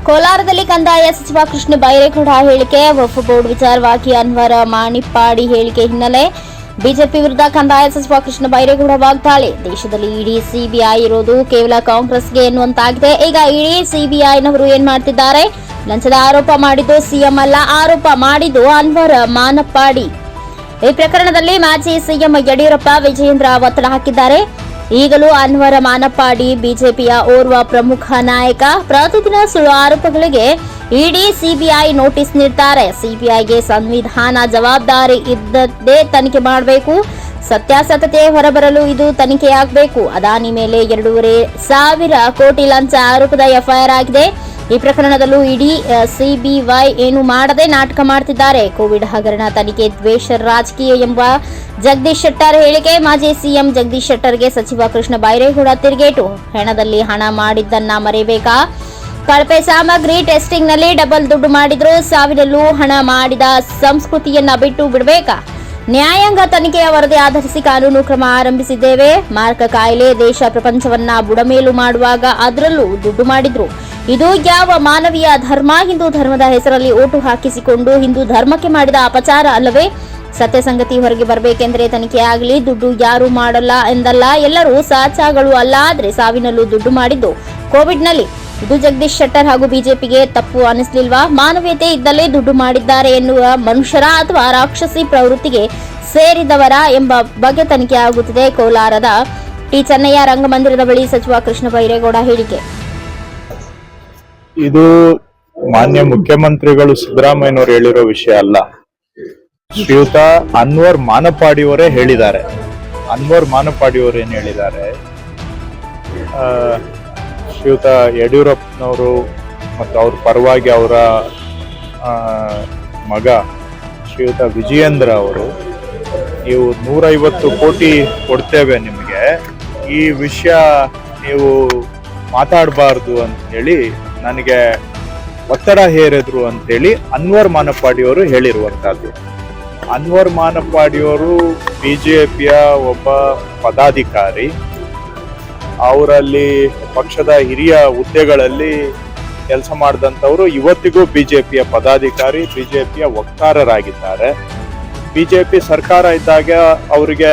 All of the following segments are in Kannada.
ಕೋಲಾರದಲ್ಲಿ ಕಂದಾಯ ಸಚಿವ ಕೃಷ್ಣ ಬೈರೇಗೌಡ ಹೇಳಿಕೆ. ವಕ್ಫ್ ಬೋರ್ಡ್ ವಿಚಾರವಾಗಿ ಅನ್ವರ್ ಮಾಣಿಪ್ಪಾಡಿ ಹೇಳಿಕೆ ಹಿನ್ನೆಲೆ ಬಿಜೆಪಿ ವಿರುದ್ಧ ಕಂದಾಯ ಸಚಿವ ಕೃಷ್ಣ ಬೈರೇಗೌಡ ವಾಗ್ದಾಳಿ. ದೇಶದಲ್ಲಿ ಇಡೀ ಸಿಬಿಐ ಇರೋದು ಕೇವಲ ಕಾಂಗ್ರೆಸ್ಗೆ ಎನ್ನುವಂತಾಗಿದೆ. ಈಗ ಇಡೀ ಸಿಬಿಐನವರು ಏನ್ ಮಾಡ್ತಿದ್ದಾರೆ? ಲಂಚದ ಆರೋಪ ಮಾಡಿದ್ದು ಸಿಎಂ ಅಲ್ಲ, ಆರೋಪ ಮಾಡಿದ್ದು ಅನ್ವರ್ ಮಾನಪ್ಪಾಡಿ. ಈ ಪ್ರಕರಣದಲ್ಲಿ ಮಾಜಿ ಸಿಎಂ ಯಡಿಯೂರಪ್ಪ, ವಿಜಯೇಂದ್ರ ಒತ್ತಡ ಹಾಕಿದ್ದಾರೆ. ಈಗಲೂ ಅನ್ವರ್ ಮಾನಪ್ಪಾಡಿ ಬಿಜೆಪಿಯ ಓರ್ವ ಪ್ರಮುಖ ನಾಯಕ. ಪ್ರತಿದಿನ ಸುಳ್ಳು ಆರೋಪಗಳಿಗೆ ಇಡಿ ಸಿಬಿಐ ನೋಟಿಸ್ ನೀಡ್ತಾರೆ. ಸಿಬಿಐಗೆ ಸಂವಿಧಾನ ಜವಾಬ್ದಾರಿ ಇದ್ದದ್ದೇ ತನಿಖೆ ಮಾಡಬೇಕು. ಸತ್ಯಾಸತ್ಯತೆ ಹೊರಬರಲು ಇದು ತನಿಖೆಯಾಗಬೇಕು. ಅದಾನಿ ಮೇಲೆ 2,500 ಕೋಟಿ ಲಂಚ ಆರೋಪದ ಎಫ್ಐಆರ್ ಆಗಿದೆ. ಈ ಪ್ರಕರಣದಲ್ಲೂ ಇಡಿ ಸಿಬಿಐ ಏನು ಮಾಡದೆ ನಾಟಕ ಮಾಡ್ತಿದ್ದಾರೆ. ಕೋವಿಡ್ ಹಗರಣ ತನಿಖೆ ದ್ವೇಷ ರಾಜಕೀಯ ಎಂಬ ಜಗದೀಶ್ ಶೆಟ್ಟರ್ ಹೇಳಿಕೆ. ಮಾಜಿ ಸಿಎಂ ಜಗದೀಶ್ ಶೆಟ್ಟರ್ಗೆ ಸಚಿವ ಕೃಷ್ಣ ಬೈರೇಗೌಡ ತಿರುಗೇಟು. ಹೆಣದಲ್ಲಿ ಹಣ ಮಾಡಿದ್ದನ್ನ ಮರೆಯಬೇಕಾ? ಕಳಪೆ ಸಾಮಗ್ರಿ ಟೆಸ್ಟಿಂಗ್ನಲ್ಲಿ ಡಬಲ್ ದುಡ್ಡು ಮಾಡಿದ್ರು, ಸಾವಿನಲ್ಲೂ ಹಣ ಮಾಡಿದ ಸಂಸ್ಕೃತಿಯನ್ನ ಬಿಟ್ಟು ಬಿಡಬೇಕಾ? ನ್ಯಾಯಾಂಗ ತನಿಖೆಯ ವರದಿ ಆಧರಿಸಿ ಕಾನೂನು ಕ್ರಮ ಆರಂಭಿಸಿದ್ದೇವೆ. ಮಾರಕ ಕಾಯಿಲೆ ದೇಶ ಪ್ರಪಂಚವನ್ನ ಬುಡಮೇಲು ಮಾಡುವಾಗ ಅದರಲ್ಲೂ ದುಡ್ಡು ಮಾಡಿದ್ರು. ಇದು ಯಾವ ಮಾನವೀಯ ಧರ್ಮ? ಹಿಂದೂ ಧರ್ಮದ ಹೆಸರಲ್ಲಿ ಓಟು ಹಾಕಿಸಿಕೊಂಡು ಹಿಂದೂ ಧರ್ಮಕ್ಕೆ ಮಾಡಿದ ಅಪಚಾರ ಅಲ್ಲವೇ? ಸತ್ಯ ಸಂಗತಿ ಹೊರಗೆ ಬರಬೇಕೆಂದರೆ ತನಿಖೆ ಆಗಲಿ. ದುಡ್ಡು ಯಾರು ಮಾಡಲ್ಲ ಎಂದಲ್ಲ, ಎಲ್ಲರೂ ಸಾಚಾಗಳು ಅಲ್ಲ. ಆದ್ರೆ ಸಾವಿನಲ್ಲೂ ದುಡ್ಡು ಮಾಡಿದ್ದು ಕೋವಿಡ್ನಲ್ಲಿ. ಇದು ಜಗದೀಶ್ ಶೆಟ್ಟರ್ ಹಾಗೂ ಬಿಜೆಪಿಗೆ ತಪ್ಪು ಅನಿಸ್ಲಿಲ್ವಾ? ಮಾನವೀಯತೆ ಇದ್ದಲ್ಲೇ ದುಡ್ಡು ಮಾಡಿದ್ದಾರೆ ಎನ್ನುವ ಮನುಷ್ಯರ ಅಥವಾ ರಾಕ್ಷಸಿ ಪ್ರವೃತ್ತಿಗೆ ಸೇರಿದವರ ಎಂಬ ಬಗ್ಗೆ ತನಿಖೆ ಆಗುತ್ತಿದೆ. ಕೋಲಾರದ ಟಿ ಚೆನ್ನಯ್ಯ ರಂಗಮಂದಿರದ ಬಳಿ ಸಚಿವ ಕೃಷ್ಣ ಬೈರೇಗೌಡ ಹೇಳಿಕೆ. ಇದು ಮಾನ್ಯ ಮುಖ್ಯಮಂತ್ರಿಗಳು ಸಿದ್ದರಾಮಯ್ಯನವರು ಹೇಳಿರೋ ವಿಷಯ ಅಲ್ಲ. ಶ್ರೀಯುತ ಅನ್ವರ್ ಮಾನಪ್ಪಾಡಿಯವರೇ ಹೇಳಿದ್ದಾರೆ. ಅನ್ವರ್ ಮಾನಪ್ಪಾಡಿಯವರು ಏನ್ ಹೇಳಿದ್ದಾರೆ? ಶ್ರೀಯುತ ಯಡಿಯೂರಪ್ಪನವರು ಮತ್ತು ಅವ್ರ ಪರವಾಗಿ ಅವರ ಮಗ ಶ್ರೀಯುತ ವಿಜಯೇಂದ್ರ ಅವರು, ನೀವು 150 ಕೋಟಿ ಕೊಡ್ತೇವೆ ನಿಮಗೆ, ಈ ವಿಷಯ ನೀವು ಮಾತಾಡಬಾರ್ದು ಅಂತ ಹೇಳಿ ನನಗೆ ಒತ್ತಡ ಹೇರಿದ್ರು ಅಂತೇಳಿ ಅನ್ವರ್ ಮಾನಪ್ಪಾಡಿಯವರು ಹೇಳಿರುವಂತಹದ್ದು. ಅನ್ವರ್ ಮಾನಪ್ಪಾಡಿಯವರು ಬಿಜೆಪಿಯ ಒಬ್ಬ ಪದಾಧಿಕಾರಿ. ಅವರಲ್ಲಿ ಪಕ್ಷದ ಹಿರಿಯ ಹುದ್ದೆಗಳಲ್ಲಿ ಕೆಲಸ ಮಾಡಿದಂಥವರು ಇವತ್ತಿಗೂ ಬಿಜೆಪಿಯ ಪದಾಧಿಕಾರಿ, ಬಿಜೆಪಿಯ ವಕ್ತಾರರಾಗಿದ್ದಾರೆ. ಬಿಜೆಪಿ ಸರ್ಕಾರ ಇದ್ದಾಗ ಅವರಿಗೆ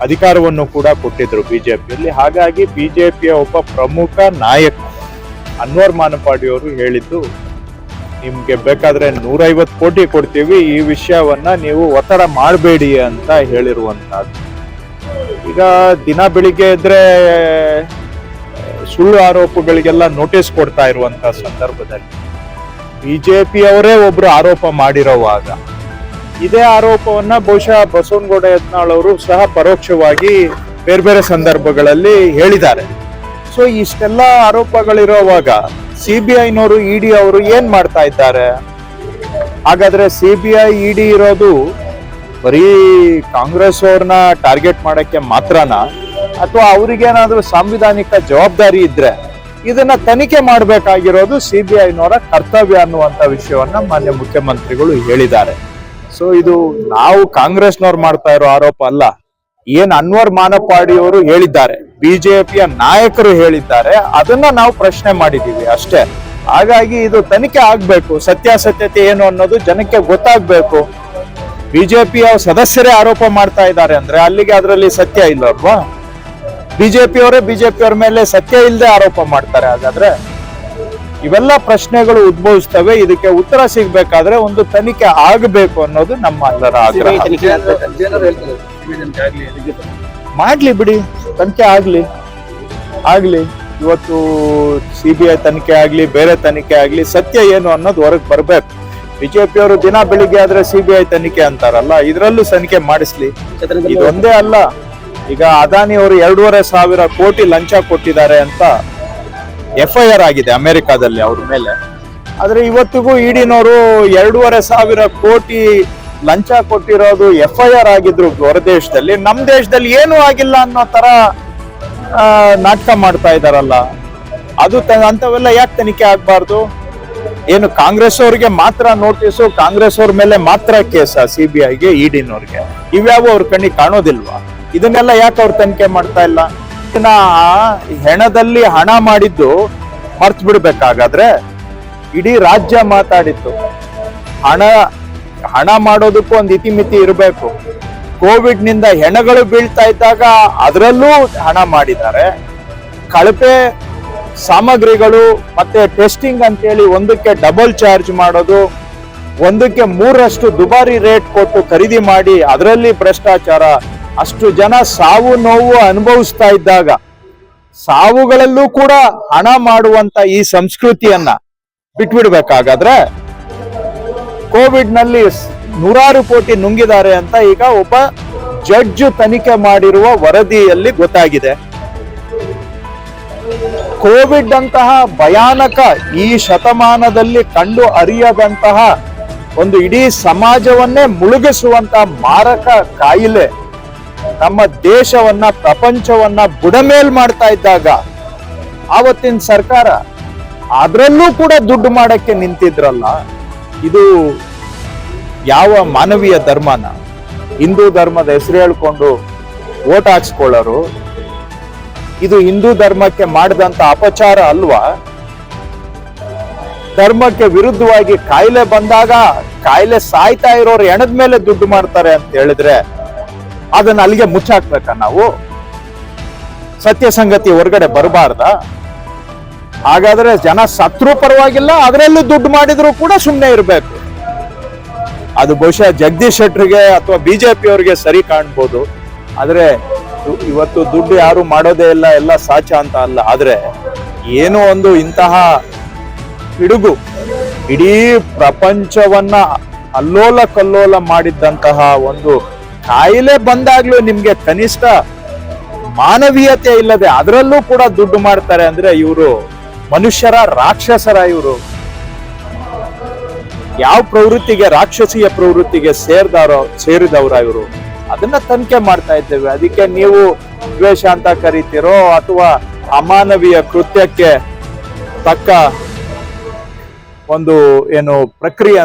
ಅಧಿಕಾರವನ್ನು ಕೂಡ ಕೊಟ್ಟಿದ್ರು ಬಿಜೆಪಿಯಲ್ಲಿ. ಹಾಗಾಗಿ ಬಿಜೆಪಿಯ ಒಬ್ಬ ಪ್ರಮುಖ ನಾಯಕ ಅನ್ವರ್ ಮಾನಪ್ಪಾಡಿಯವರು ಹೇಳಿದ್ದು, ನಿಮ್ಗೆ ಬೇಕಾದ್ರೆ 150 ಕೋಟಿ ಕೊಡ್ತೀವಿ, ಈ ವಿಷಯವನ್ನ ನೀವು ಒತ್ತಡ ಮಾಡಬೇಡಿ ಅಂತ ಹೇಳಿರುವಂತಹದ್ದು. ಈಗ ದಿನ ಬೆಳಿಗ್ಗೆ ಇದ್ರೆ ಸುಳ್ಳು ಆರೋಪಗಳಿಗೆಲ್ಲ ನೋಟಿಸ್ ಕೊಡ್ತಾ ಇರುವಂತಹ ಸಂದರ್ಭದಲ್ಲಿ ಬಿಜೆಪಿಯವರೇ ಒಬ್ರು ಆರೋಪ ಮಾಡಿರೋವಾಗ ಇದೇ ಆರೋಪವನ್ನ ಬಹುಶಃ ಬಸವನಗೌಡ ಯತ್ನಾಳ್ ಅವರು ಸಹ ಪರೋಕ್ಷವಾಗಿ ಬೇರೆ ಬೇರೆ ಸಂದರ್ಭಗಳಲ್ಲಿ ಹೇಳಿದ್ದಾರೆ. ಸೊ ಇಷ್ಟೆಲ್ಲ ಆರೋಪಗಳಿರೋವಾಗ ಸಿಬಿಐನವರು, ಇಡಿ ಅವರು ಏನ್ ಮಾಡ್ತಾ ಇದ್ದಾರೆ? ಹಾಗಾದ್ರೆ ಸಿಬಿಐ, ಇಡಿ ಇರೋದು ಬರೀ ಕಾಂಗ್ರೆಸ್ ಅವ್ರನ್ನ ಟಾರ್ಗೆಟ್ ಮಾಡಕ್ಕೆ ಮಾತ್ರನಾ, ಅಥವಾ ಅವ್ರಿಗೇನಾದ್ರೂ ಸಾಂವಿಧಾನಿಕ ಜವಾಬ್ದಾರಿ ಇದ್ರೆ ಇದನ್ನ ತನಿಖೆ ಮಾಡಬೇಕಾಗಿರೋದು ಸಿಬಿಐನವರ ಕರ್ತವ್ಯ ಅನ್ನುವಂತ ವಿಷಯವನ್ನ ಮಾನ್ಯ ಮುಖ್ಯಮಂತ್ರಿಗಳು ಹೇಳಿದ್ದಾರೆ. ಸೊ ಇದು ನಾವು ಕಾಂಗ್ರೆಸ್ನವ್ರು ಮಾಡ್ತಾ ಇರೋ ಆರೋಪ ಅಲ್ಲ. ಏನ್ ಅನ್ವರ್ ಮಾನಪ್ಪಾಡಿಯವರು ಹೇಳಿದ್ದಾರೆ, ಬಿಜೆಪಿಯ ನಾಯಕರು ಹೇಳಿದ್ದಾರೆ, ಅದನ್ನ ನಾವು ಪ್ರಶ್ನೆ ಮಾಡಿದೀವಿ ಅಷ್ಟೇ. ಹಾಗಾಗಿ ಇದು ತನಿಖೆ ಆಗ್ಬೇಕು. ಸತ್ಯಾಸತ್ಯತೆ ಏನು ಅನ್ನೋದು ಜನಕ್ಕೆ ಗೊತ್ತಾಗ್ಬೇಕು. ಬಿಜೆಪಿಯ ಸದಸ್ಯರೇ ಆರೋಪ ಮಾಡ್ತಾ ಇದ್ದಾರೆ ಅಂದ್ರೆ ಅಲ್ಲಿಗೆ ಅದರಲ್ಲಿ ಸತ್ಯ ಇಲ್ಲಲ್ವಾ? ಬಿಜೆಪಿಯವರ ಮೇಲೆ ಸತ್ಯ ಇಲ್ಲದೆ ಆರೋಪ ಮಾಡ್ತಾರೆ. ಹಾಗಾದ್ರೆ ಇವೆಲ್ಲ ಪ್ರಶ್ನೆಗಳು ಉದ್ಭವಿಸ್ತವೆ. ಇದಕ್ಕೆ ಉತ್ತರ ಸಿಗ್ಬೇಕಾದ್ರೆ ಒಂದು ತನಿಖೆ ಆಗಬೇಕು ಅನ್ನೋದು ನಮ್ಮ ಎಲ್ಲರ ಆಗ್ರಹ. ಮಾಡ್ಲಿ ಬಿಡಿ, ತನಿಖೆ ಆಗ್ಲಿ. ಇವತ್ತು ಸಿಬಿಐ ತನಿಖೆ ಆಗ್ಲಿ, ಬೇರೆ ತನಿಖೆ ಆಗ್ಲಿ, ಸತ್ಯ ಏನು ಅನ್ನೋದು ಹೊರಗೆ ಬರ್ಬೇಕು. ಬಿಜೆಪಿಯವರು ದಿನ ಬೆಳಿಗ್ಗೆ ಆದ್ರೆ ಸಿಬಿಐ ತನಿಖೆ ಅಂತಾರಲ್ಲ, ಇದ್ರಲ್ಲೂ ತನಿಖೆ ಮಾಡಿಸ್ಲಿ. ಇದೊಂದೇ ಅಲ್ಲ, ಈಗ ಅದಾನಿ ಅವರು 2,500 ಕೋಟಿ ಲಂಚ ಕೊಟ್ಟಿದ್ದಾರೆ ಅಂತ ಎಫ್ಐಆರ್ ಆಗಿದೆ ಅಮೆರಿಕಾದಲ್ಲಿ ಅವ್ರ ಮೇಲೆ. ಆದ್ರೆ ಇವತ್ತಿಗೂ ಇಡಿನವರು 2,500 ಕೋಟಿ ಲಂಚ ಕೊಟ್ಟಿರೋದು ಎಫ್ಐಆರ್ ಆಗಿದ್ರು ಹೊರ ದೇಶದಲ್ಲಿ. ನಮ್ ದೇಶದಲ್ಲಿ ಏನೂ ಆಗಿಲ್ಲ ಅನ್ನೋ ತರ ನಾಟಕ ಮಾಡ್ತಾ ಇದಾರಲ್ಲ, ಅದು ಅಂತವೆಲ್ಲ ಯಾಕೆ ತನಿಖೆ ಆಗ್ಬಾರ್ದು? ಏನು ಕಾಂಗ್ರೆಸ್ ಅವ್ರಿಗೆ ಮಾತ್ರ ನೋಟಿಸು, ಕಾಂಗ್ರೆಸ್ ಅವ್ರ ಮೇಲೆ ಮಾತ್ರ ಕೇಸ ಸಿಬಿಐಗೆ, ಇಡಿನವ್ರಿಗೆ? ಇವ್ಯಾವ ಅವ್ರ ಕಣ್ಣಿಗೆ ಕಾಣೋದಿಲ್ವಾ? ಇದನ್ನೆಲ್ಲ ಯಾಕೆ ಅವ್ರು ತನಿಖೆ ಮಾಡ್ತಾ ಇಲ್ಲ? ಹೆಣದಲ್ಲಿ ಹಣ ಮಾಡಿದ್ದು ಮರ್ತು ಬಿಡ್ಬೇಕಾಗಾದ್ರೆ ಇಡೀ ರಾಜ್ಯ ಮಾತಾಡಿತ್ತು. ಹಣ ಮಾಡೋದಕ್ಕೂ ಒಂದು ಇತಿಮಿತಿ ಇರಬೇಕು. ಕೋವಿಡ್ ನಿಂದ ಹೆಣಗಳು ಬೀಳ್ತಾ ಇದ್ದಾಗ ಅದರಲ್ಲೂ ಹಣ ಮಾಡಿದ್ದಾರೆ. ಕಳಪೆ ಸಾಮಗ್ರಿಗಳು ಮತ್ತೆ ಟೆಸ್ಟಿಂಗ್ ಅಂತೇಳಿ ಒಂದಕ್ಕೆ ಡಬಲ್ ಚಾರ್ಜ್ ಮಾಡೋದು, ಒಂದಕ್ಕೆ 3ರಷ್ಟು ದುಬಾರಿ ರೇಟ್ ಕೊಟ್ಟು ಖರೀದಿ ಮಾಡಿ ಅದರಲ್ಲಿ ಭ್ರಷ್ಟಾಚಾರ. ಅಷ್ಟು ಜನ ಸಾವು ನೋವು ಅನುಭವಿಸ್ತಾ ಇದ್ದಾಗ ಸಾವುಗಳಲ್ಲೂ ಕೂಡ ಹಣ ಮಾಡುವಂತ ಈ ಸಂಸ್ಕೃತಿಯನ್ನ ಬಿಟ್ಬಿಡ್ಬೇಕಾಗಾದ್ರೆ, ಕೋವಿಡ್ ನಲ್ಲಿ 100 ಕೋಟಿ ನುಂಗಿದ್ದಾರೆ ಅಂತ ಈಗ ಒಬ್ಬ ಜಡ್ಜ್ ತನಿಖೆ ಮಾಡಿರುವ ವರದಿಯಲ್ಲಿ ಗೊತ್ತಾಗಿದೆ. ಕೋವಿಡ್ ಅಂತಹ ಭಯಾನಕ ಈ ಶತಮಾನದಲ್ಲಿ ಕಂಡು ಅರಿಯದಂತಹ ಒಂದು ಇಡೀ ಸಮಾಜವನ್ನೇ ಮುಳುಗಿಸುವಂತ ಮಾರಕ ಕಾಯಿಲೆ ನಮ್ಮ ದೇಶವನ್ನ ಪ್ರಪಂಚವನ್ನ ಬುಡಮೇಲ್ ಮಾಡ್ತಾ ಇದ್ದಾಗ ಆವತ್ತಿನ ಸರ್ಕಾರ ಅದರಲ್ಲೂ ಕೂಡ ದುಡ್ಡು ಮಾಡಕ್ಕೆ ನಿಂತಿದ್ರಲ್ಲ, ಇದು ಯಾವ ಮಾನವೀಯ ಧರ್ಮನ? ಹಿಂದೂ ಧರ್ಮದ ಹೆಸರು ಹೇಳ್ಕೊಂಡು ಓಟ್ ಹಾಕ್ಸ್ಕೊಳ್ಳೋರು, ಇದು ಹಿಂದೂ ಧರ್ಮಕ್ಕೆ ಮಾಡಿದಂತ ಅಪಚಾರ ಅಲ್ವಾ? ಧರ್ಮಕ್ಕೆ ವಿರುದ್ಧವಾಗಿ ಕಾಯಿಲೆ ಬಂದಾಗ ಕಾಯಿಲೆ ಸಾಯ್ತಾ ಇರೋರು ಹೆಣದ ಮೇಲೆ ದುಡ್ಡು ಮಾಡ್ತಾರೆ ಅಂತ ಹೇಳಿದ್ರೆ ಅದನ್ನ ಅಲ್ಲಿಗೆ ಮುಚ್ಚಾಕ್ಬೇಕಾ ನಾವು? ಸತ್ಯ ಸಂಗತಿ ಹೊರಗಡೆ ಬರಬಾರ್ದ? ಹಾಗಾದ್ರೆ ಜನ ಸತ್ರು ಪರವಾಗಿಲ್ಲ, ಅದರಲ್ಲೂ ದುಡ್ಡು ಮಾಡಿದ್ರು ಕೂಡ ಸುಮ್ಮನೆ ಇರಬೇಕು. ಅದು ಬಹುಶಃ ಜಗದೀಶ್ ಶೆಟ್ಟರ್ಗೆ ಅಥವಾ ಬಿಜೆಪಿ ಅವರಿಗೆ ಸರಿ ಕಾಣ್ಬೋದು. ಆದ್ರೆ ಇವತ್ತು ದುಡ್ಡು ಯಾರು ಮಾಡೋದೇ ಇಲ್ಲ, ಎಲ್ಲ ಸಾಚ ಅಂತ ಅಲ್ಲ. ಆದ್ರೆ ಏನೋ ಒಂದು ಇಂತಹ ಪಿಡುಗು ಇಡೀ ಪ್ರಪಂಚವನ್ನ ಅಲ್ಲೋಲ ಕಲ್ಲೋಲ ಮಾಡಿದ್ದಂತಹ ಒಂದು ಕಾಯಿಲೆ ಬಂದಾಗ್ಲೂ ನಿಮ್ಗೆ ಕನಿಷ್ಠ ಮಾನವೀಯತೆ ಇಲ್ಲದೆ ಅದರಲ್ಲೂ ಕೂಡ ದುಡ್ಡು ಮಾಡ್ತಾರೆ ಅಂದ್ರೆ ಇವರು ಮನುಷ್ಯರ ರಾಕ್ಷಸರ? ಇವರು ಯಾವ ಪ್ರವೃತ್ತಿಗೆ, ರಾಕ್ಷಸೀಯ ಪ್ರವೃತ್ತಿಗೆ ಸೇರಿದವರ ಇವರು? ಅದನ್ನ ತನಿಖೆ ಮಾಡ್ತಾ ಇದ್ದೇವೆ. ಅದಕ್ಕೆ ನೀವು ದ್ವೇಷ ಅಂತ ಕರಿತೀರೋ ಅಥವಾ ಅಮಾನವೀಯ ಕೃತ್ಯಕ್ಕೆ ತಕ್ಕ ಒಂದು ಏನು ಪ್ರಕ್ರಿಯೆ